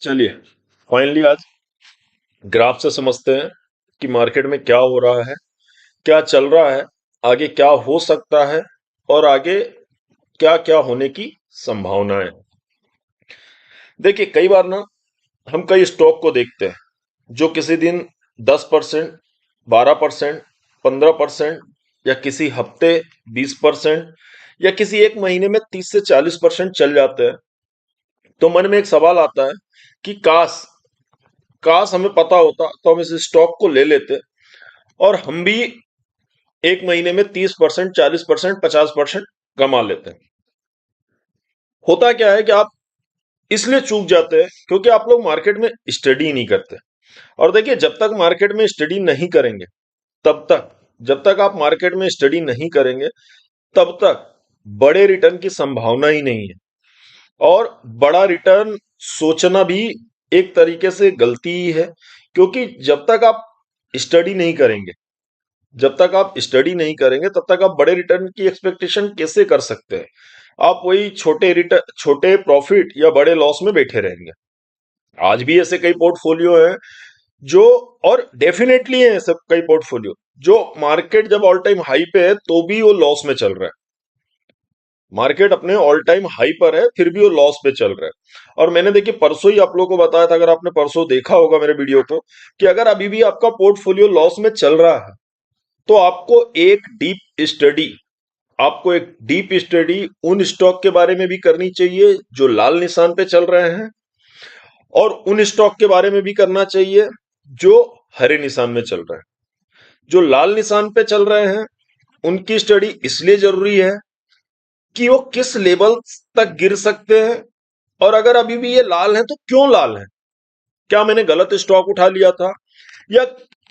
चलिए फाइनली आज ग्राफ से समझते हैं कि मार्केट में क्या हो रहा है, क्या चल रहा है, आगे क्या हो सकता है और आगे क्या क्या होने की संभावनाएं। देखिए कई बार ना हम कई स्टॉक को देखते हैं जो किसी दिन 10%, 12%, 15% या किसी हफ्ते 20% या किसी एक महीने में 30 से 40% चल जाते हैं। तो मन में एक सवाल आता है कि काश काश हमें पता होता तो हम इस स्टॉक को ले लेते और हम भी एक महीने में 30%, 40%, 50% कमा लेते हैं। होता क्या है कि आप इसलिए चूक जाते हैं क्योंकि आप लोग मार्केट में स्टडी नहीं करते। और देखिए जब तक मार्केट में स्टडी नहीं करेंगे तब तक जब तक आप मार्केट में स्टडी नहीं करेंगे तब तक बड़े रिटर्न की संभावना ही नहीं है। और बड़ा रिटर्न सोचना भी एक तरीके से गलती ही है, क्योंकि जब तक आप स्टडी नहीं करेंगे तब तक आप बड़े रिटर्न की एक्सपेक्टेशन कैसे कर सकते हैं। आप वही छोटे प्रॉफिट या बड़े लॉस में बैठे रहेंगे। आज भी ऐसे कई पोर्टफोलियो हैं जो, और डेफिनेटली है ऐसे कई पोर्टफोलियो जो मार्केट जब ऑल टाइम हाई पे है तो भी वो लॉस में चल रहा है। मार्केट अपने ऑल टाइम हाई पर है फिर भी वो लॉस पे चल रहा है। और मैंने देखिए परसों ही आप लोगों को बताया था, अगर आपने परसों देखा होगा मेरे वीडियो को, कि अगर अभी भी आपका पोर्टफोलियो लॉस में चल रहा है तो आपको एक डीप स्टडी उन स्टॉक के बारे में भी करनी चाहिए जो लाल निशान पे चल रहे हैं, और उन स्टॉक के बारे में भी करना चाहिए जो हरे निशान में चल रहे हैं। जो लाल निशान पे चल रहे हैं उनकी स्टडी इसलिए जरूरी है कि वो किस लेवल तक गिर सकते हैं, और अगर अभी भी ये लाल है तो क्यों लाल है। क्या मैंने गलत स्टॉक उठा लिया था, या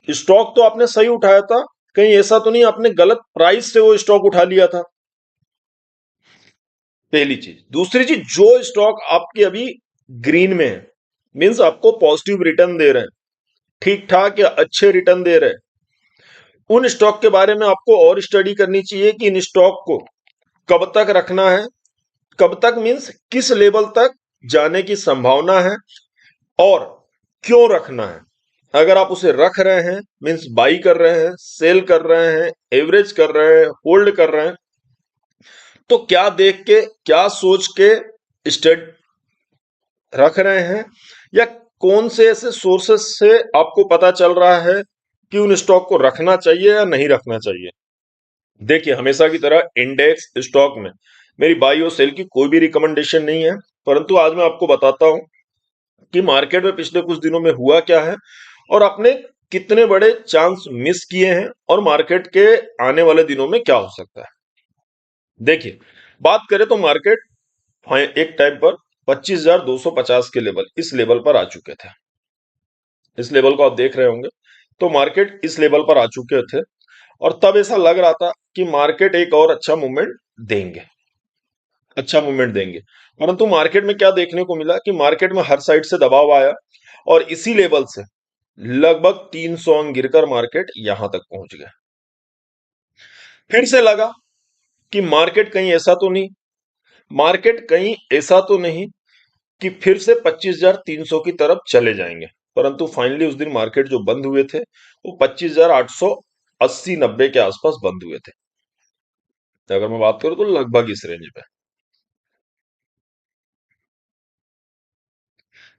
स्टॉक तो आपने सही उठाया था, कहीं ऐसा तो नहीं आपने गलत प्राइस से वो स्टॉक उठा लिया था। पहली चीज। दूसरी चीज, जो स्टॉक आपके अभी ग्रीन में है, मींस आपको पॉजिटिव रिटर्न दे रहे हैं, ठीक ठाक या अच्छे रिटर्न दे रहे हैं, उन स्टॉक के बारे में आपको और स्टडी करनी चाहिए कि इन स्टॉक को कब तक रखना है। कब तक मींस किस लेवल तक जाने की संभावना है और क्यों रखना है। अगर आप उसे रख रहे हैं मींस बाई कर रहे हैं, सेल कर रहे हैं, एवरेज कर रहे हैं, होल्ड कर रहे हैं, तो क्या देख के, क्या सोच के स्टेट रख रहे हैं, या कौन से ऐसे सोर्सेस से आपको पता चल रहा है कि उन स्टॉक को रखना चाहिए या नहीं रखना चाहिए। देखिए हमेशा की तरह इंडेक्स स्टॉक में मेरी बाई और सेल की कोई भी रिकमेंडेशन नहीं है, परंतु आज मैं आपको बताता हूं कि मार्केट में पिछले कुछ दिनों में हुआ क्या है और आपने कितने बड़े चांस मिस किए हैं, और मार्केट के आने वाले दिनों में क्या हो सकता है। देखिए बात करें तो मार्केट एक टाइम पर 25,250 के लेवल, इस लेवल पर आ चुके थे। इस लेवल को आप देख रहे होंगे, तो मार्केट इस लेवल पर आ चुके थे और तब ऐसा लग रहा था कि मार्केट एक और देंगे अच्छा मूवमेंट देंगे। परंतु मार्केट में क्या देखने को मिला कि मार्केट में हर साइड से दबाव आया और इसी लेवल से लगभग 300 अंक गिरकर मार्केट यहां तक पहुंच गया। फिर से लगा कि मार्केट कहीं ऐसा तो नहीं कि फिर से 25,300 की तरफ चले जाएंगे। परंतु फाइनली उस दिन मार्केट जो बंद हुए थे वो 25,880-90 के आसपास बंद हुए थे। तो अगर मैं बात करूं तो लगभग इस रेंज पे,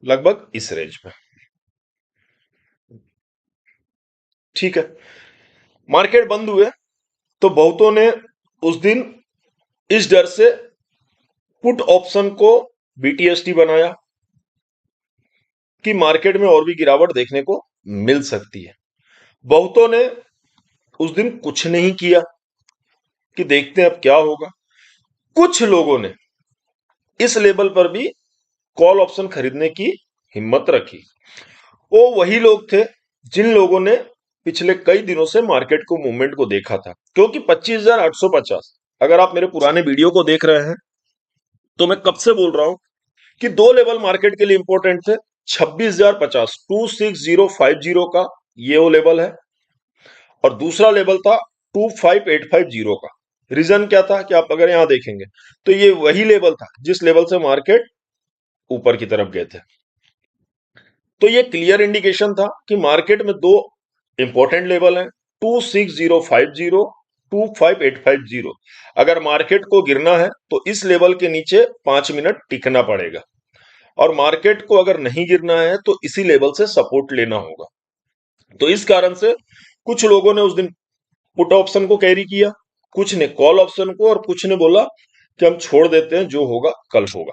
लगभग इस रेंज पे। ठीक है, मार्केट बंद हुए तो बहुतों ने उस दिन इस डर से पुट ऑप्शन को बीटीएसटी बनाया कि मार्केट में और भी गिरावट देखने को मिल सकती है। बहुतों ने उस दिन कुछ नहीं किया कि देखते हैं अब क्या होगा। कुछ लोगों ने इस लेवल पर भी कॉल ऑप्शन खरीदने की हिम्मत रखी। वो वही लोग थे जिन लोगों ने पिछले कई दिनों से मार्केट को मूवमेंट को देखा था, क्योंकि 25,850, अगर आप मेरे पुराने वीडियो को देख रहे हैं तो मैं कब से बोल रहा हूं कि दो लेवल मार्केट के लिए इंपॉर्टेंट थे। 26,050, 26050 का ये वो लेवल है, और दूसरा लेवल था 25,850 का। रीजन क्या था कि आप अगर यहां देखेंगे तो ये वही लेवल था जिस लेवल से मार्केट ऊपर की तरफ गए थे। तो ये क्लियर इंडिकेशन था कि मार्केट में दो इंपॉर्टेंट लेवल हैं, 26050, 25850। अगर मार्केट को गिरना है तो इस लेवल के नीचे 5 मिनट टिकना पड़ेगा, और मार्केट को अगर नहीं गिरना है तो इसी लेवल से सपोर्ट लेना होगा। तो इस कारण से कुछ लोगों ने उस दिन पुट ऑप्शन को कैरी किया, कुछ ने कॉल ऑप्शन को, और कुछ ने बोला कि हम छोड़ देते हैं, जो होगा कल होगा।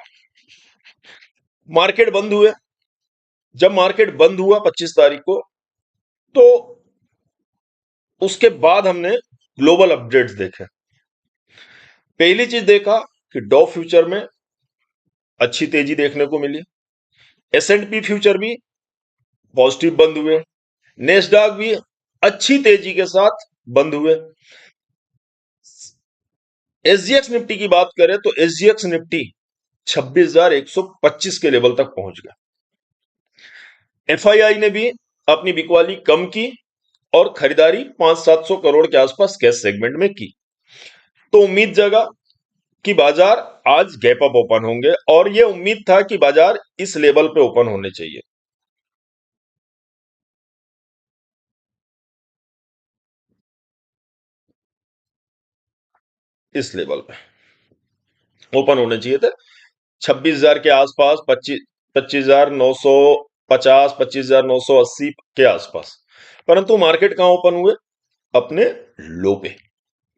मार्केट बंद हुए। जब मार्केट बंद हुआ 25 तारीख को, तो उसके बाद हमने ग्लोबल अपडेट्स देखे। पहली चीज देखा कि डॉ फ्यूचर में अच्छी तेजी देखने को मिली, एस&पी फ्यूचर भी पॉजिटिव बंद हुए, नेस्डैक भी अच्छी तेजी के साथ बंद हुए। एसजीएक्स निफ्टी की बात करें तो एसजीएक्स निफ्टी 26,125 के लेवल तक पहुंच गया। एफआईआई ने भी अपनी बिकवाली कम की और खरीदारी 500-700 करोड़ के आसपास कैश सेगमेंट में की। तो उम्मीद जगा कि बाजार आज गैप अप ओपन होंगे, और यह उम्मीद था कि बाजार इस लेवल पे ओपन होने चाहिए। इस लेवल पे ओपन होने चाहिए थे, 26,000 के आसपास, 25,950, 25,980 के आसपास। परंतु मार्केट कहां ओपन हुए? अपने लो पे।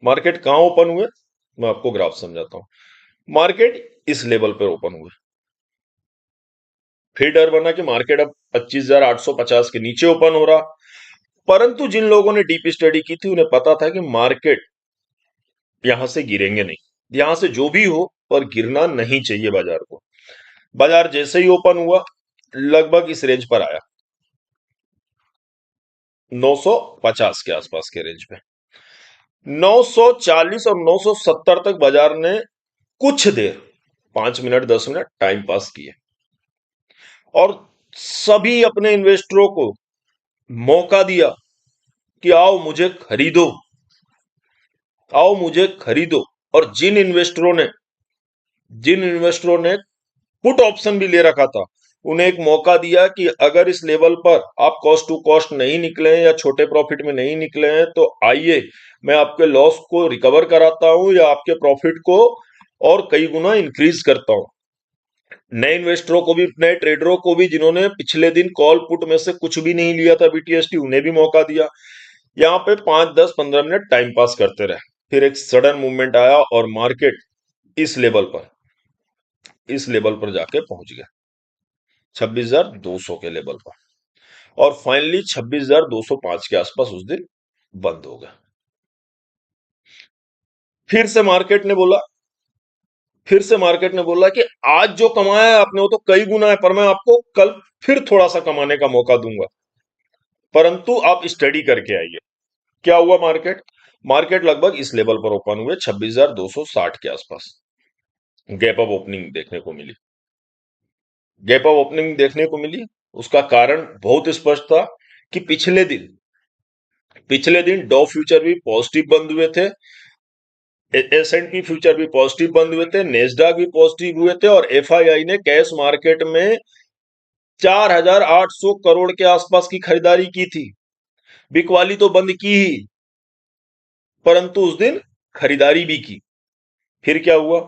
मार्केट कहां ओपन हुए? मैं आपको ग्राफ समझाता हूं। मार्केट इस लेवल पर ओपन हुए। फिर डर बना कि मार्केट अब 25,850 के नीचे ओपन हो रहा। परंतु जिन लोगों ने डीप स्टडी की थी उन्हें पता था कि मार्केट यहां से गिरेंगे नहीं, यहां से जो भी हो पर गिरना नहीं चाहिए बाजार को। बाजार जैसे ही ओपन हुआ लगभग इस रेंज पर आया, 950 के आसपास के रेंज पे। 940 और 970 तक बाजार ने कुछ देर, 5 मिनट 10 मिनट टाइम पास किए, और सभी अपने इन्वेस्टरों को मौका दिया कि आओ मुझे खरीदो, आओ मुझे खरीदो। और जिन इन्वेस्टरों ने पुट ऑप्शन भी ले रखा था, उन्हें एक मौका दिया कि अगर इस लेवल पर आप कॉस्ट टू कॉस्ट नहीं निकले हैं या छोटे प्रॉफिट में नहीं निकले हैं तो आइए, मैं आपके लॉस को रिकवर कराता हूं या आपके प्रॉफिट को और कई गुना इंक्रीज करता हूं। नए इन्वेस्टरों को भी, नए ट्रेडरों को भी, जिन्होंने पिछले दिन कॉल पुट में से कुछ भी नहीं लिया था बीटीएसटी, उन्हें भी मौका दिया। यहाँ पे 5 10 15 मिनट टाइम पास करते रहे। फिर एक सडन मूवमेंट आया और मार्केट इस लेवल पर जाके पहुंच गया 26,200 के लेवल पर, और फाइनली 26,205 के आसपास उस दिन बंद हो गया। फिर से मार्केट ने बोला कि आज जो कमाया है आपने वो तो कई गुना है, पर मैं आपको कल फिर थोड़ा सा कमाने का मौका दूंगा, परंतु आप स्टडी करके आइए। क्या हुआ? मार्केट लगभग इस लेवल पर ओपन हुए, 26,260 के आसपास गैप अप ओपनिंग देखने को मिली। उसका कारण बहुत स्पष्ट था कि पिछले दिन डॉ फ्यूचर भी पॉजिटिव बंद हुए थे, एस&पी फ्यूचर भी पॉजिटिव बंद हुए थे, नेस्डैक भी पॉजिटिव हुए थे, और एफआईआई ने कैश मार्केट में 4,800 करोड़ के आसपास की खरीदारी की थी। बिकवाली तो बंद की ही, परंतु उस दिन खरीदारी भी की। फिर क्या हुआ?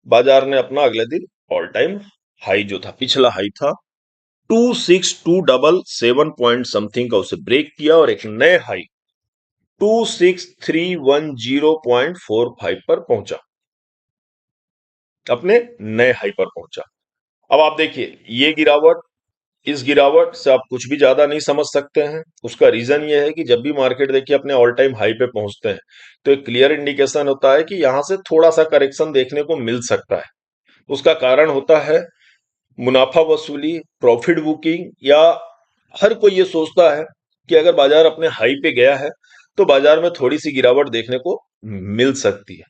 बाजार ने अपना अगले दिन ऑल टाइम हाई, जो था पिछला हाई था 26277 पॉइंट समथिंग का, उसे ब्रेक किया और एक नए हाई 26310.45 पर पहुंचा, अपने नए हाई पर पहुंचा। अब आप देखिए, इस गिरावट से आप कुछ भी ज्यादा नहीं समझ सकते हैं। उसका रीजन ये है कि जब भी मार्केट देखिए अपने ऑल टाइम हाई पे पहुंचते हैं तो एक क्लियर इंडिकेशन होता है कि यहां से थोड़ा सा करेक्शन देखने को मिल सकता है। उसका कारण होता है मुनाफा वसूली, प्रॉफिट बुकिंग, या हर कोई ये सोचता है कि अगर बाजार अपने हाई पे गया है तो बाजार में थोड़ी सी गिरावट देखने को मिल सकती है।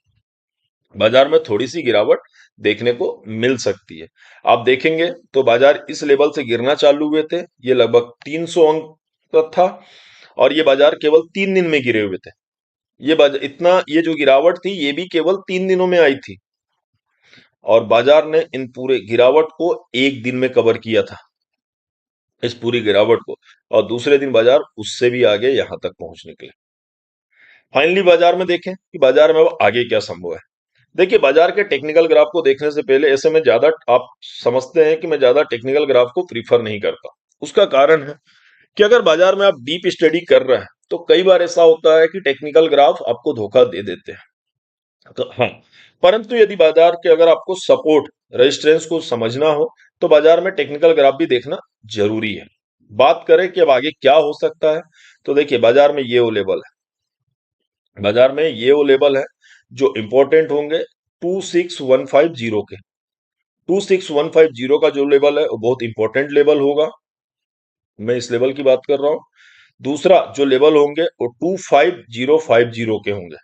बाजार में थोड़ी सी गिरावट देखने को मिल सकती है। आप देखेंगे तो बाजार इस लेवल से गिरना चालू हुए थे, ये लगभग 300 अंक तक था, और ये बाजार केवल 3 दिन में गिरे हुए थे। ये जो गिरावट थी ये भी केवल 3 दिनों में आई थी, और बाजार ने इन पूरे गिरावट को एक दिन में कवर किया था। इस पूरी गिरावट को, और दूसरे दिन बाजार उससे भी आगे यहां तक पहुंच निकले। फाइनली बाजार में देखें कि बाजार में अब आगे क्या संभव है। देखिए, बाजार के टेक्निकल ग्राफ को देखने से पहले ऐसे में ज्यादा आप समझते हैं कि मैं ज्यादा टेक्निकल ग्राफ को प्रीफर नहीं करता। उसका कारण है कि अगर बाजार में आप डीप स्टडी कर रहे हैं तो कई बार ऐसा होता है कि टेक्निकल ग्राफ आपको धोखा दे देते हैं। तो हाँ, परंतु यदि बाजार के अगर आपको सपोर्ट रेजिस्टेंस को समझना हो तो बाजार में टेक्निकल ग्राफ भी देखना जरूरी है। बात करें कि अब आगे क्या हो सकता है, तो देखिए बाजार में ये वो लेवल है, बाजार में ये वो लेवल है जो इंपॉर्टेंट होंगे 26150 के। 26150 का जो लेवल है वो बहुत इंपॉर्टेंट लेवल होगा, मैं इस लेवल की बात कर रहा हूं। दूसरा जो लेवल होंगे वो 25050 के होंगे,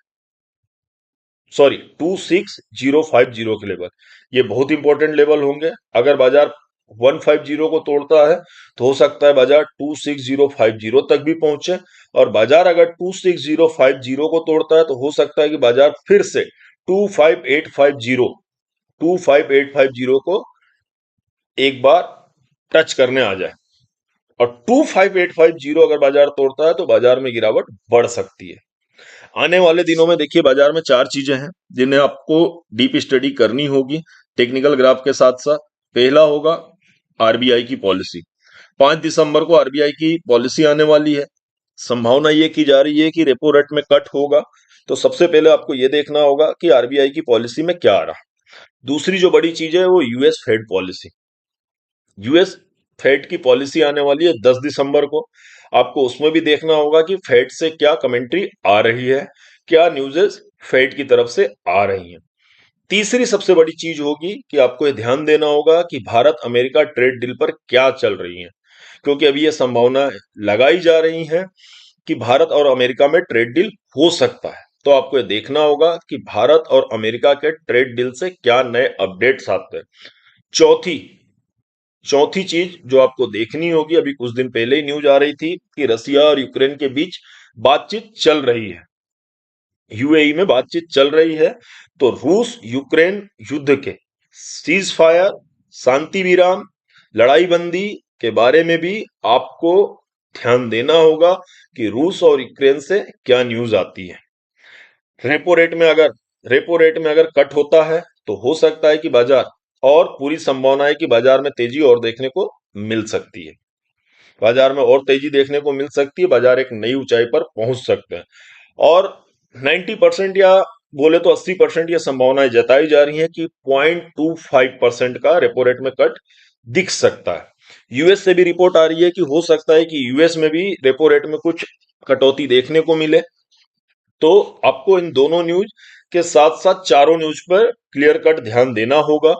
सॉरी 26050 के लेवल, ये बहुत इंपॉर्टेंट लेवल होंगे। अगर बाजार 150 को तोड़ता है तो हो सकता है बाजार 26050 तक भी पहुंचे, और बाजार अगर 26050 को तोड़ता है तो हो सकता है कि बाजार फिर से 25850 25850 को एक बार टच करने आ जाए, और 25850 अगर बाजार तोड़ता है तो बाजार में गिरावट बढ़ सकती है। आने वाले दिनों में देखिए बाजार में चार चीजें हैं जिन्हें आपको डीप स्टडी करनी होगी टेक्निकल ग्राफ के साथ साथ। पहला होगा आरबीआई की पॉलिसी। 5 दिसंबर को आरबीआई की पॉलिसी आने वाली है। संभावना ये की जा रही है कि रेपो रेट में कट होगा, तो सबसे पहले आपको ये देखना होगा कि आरबीआई की पॉलिसी में क्या आ रहा। दूसरी जो बड़ी चीज है वो US Fed policy. US Fed की पॉलिसी आने वाली है 10 दिसंबर को। आपको उसमें भी देखना होगा कि फेड से क्या कमेंट्री आ रही है, क्या न्यूज़ेस फेड की तरफ से आ रही हैं। तीसरी सबसे बड़ी चीज होगी कि आपको ये ध्यान देना होगा कि भारत अमेरिका ट्रेड डील पर क्या चल रही है, क्योंकि अभी ये संभावना लगाई जा रही है कि भारत और अमेरिका में ट्रेड डील हो सकता है। तो आपको ये देखना होगा कि भारत और अमेरिका के ट्रेड डील से क्या नए अपडेट्स आते हैं। चौथी चौथी चीज जो आपको देखनी होगी, अभी कुछ दिन पहले ही न्यूज आ रही थी कि रसिया और यूक्रेन के बीच बातचीत चल रही है, यूएई में बातचीत चल रही है। तो रूस यूक्रेन युद्ध के सीज फायर, शांति विराम, लड़ाई बंदी के बारे में भी आपको ध्यान देना होगा कि रूस और यूक्रेन से क्या न्यूज आती है। रेपो रेट में अगर रेपो रेट में अगर कट होता है तो हो सकता है कि बाजार, और पूरी संभावना है कि बाजार में तेजी और देखने को मिल सकती है, बाजार में और तेजी देखने को मिल सकती है, बाजार एक नई ऊंचाई पर पहुंच सकते हैं। और 90% या बोले तो 80% यह संभावनाएं जताई जा रही हैं कि 0.25% का रेपो रेट में कट दिख सकता है। यूएस से भी रिपोर्ट आ रही है कि हो सकता है कि यूएस में भी रेपो रेट में कुछ कटौती देखने को मिले। तो आपको इन दोनों न्यूज के साथ साथ चारों न्यूज पर क्लियर कट ध्यान देना होगा।